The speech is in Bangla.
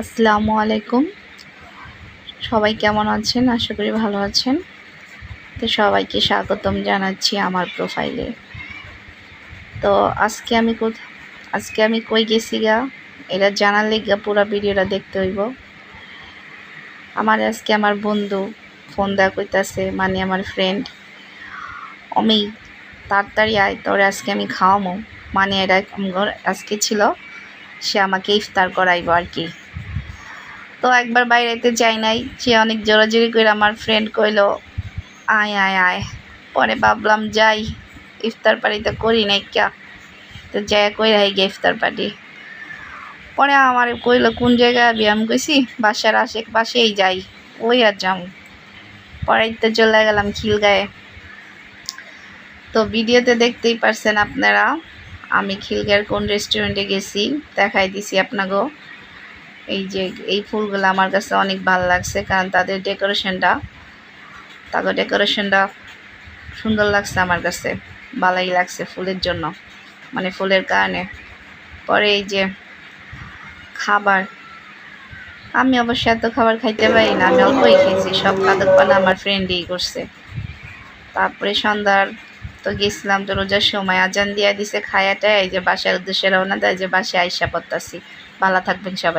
আসসালামু আলাইকুম। সবাই কেমন আছেন? আশা করি ভালো আছেন। তো সবাইকে স্বাগতম জানাচ্ছি আমার প্রোফাইলে। তো আজকে আমি কই গেছি গা এটা জানার লেগা পুরো ভিডিওটা দেখতে হইব। আজকে আমার বন্ধু ফোন দেয়া কইতাছে, মানে আমার ফ্রেন্ড, আমি তাড়াতাড়ি আয়, তোরে আজকে আমি খাওয়ামো। মানে এটা আজকে ছিল, সে আমাকে ইফতার করাইব আর কি। তো একবার বাইরেতে যাই নাই, সে অনেক জোরাজোরি করে আমার ফ্রেন্ড কইলো আয় আয় আয়। পরে ভাবলাম যাই, ইফতার পার্টিতে করি নাই ক্যা, তো যাই কই রাই গে ইফতার পার্টি। পরে আমার কইলো কোন জায়গায় আবি, আমি কইছি বাসার আশেপাশেই যাই, ওই আর যাম। পরে তো চলে গেলাম খিলগায়ে। তো ভিডিওতে দেখতেই পারছেন আপনারা, আমি খিলগাঁয়ের কোন রেস্টুরেন্টে গেছি দেখাই দিছি আপনাকেও। এই যে এই ফুলগুলো আমার কাছে অনেক ভালো লাগছে, কারণ তাদের ডেকোরেশনটা সুন্দর লাগছে, আমার কাছে ভালোই লাগছে ফুলের জন্য, মানে ফুলের কারণে। পরে এই যে খাবার, আমি অবশ্য এত খাবার খাইতে পারি না, আমি অল্পই খেয়েছি, সব কাদক পানা আমার ফ্রেন্ডই করছে। তারপরে সন্ধ্যার তো গেছিলাম, তো রোজার সময় আজান দিয়া দিছে, খায়াটা এই যে বাসার উদ্দেশ্যে রওনা দেয়, যে বাসায় আইসা পড়তাছি। ভালো থাকবেন সবাই।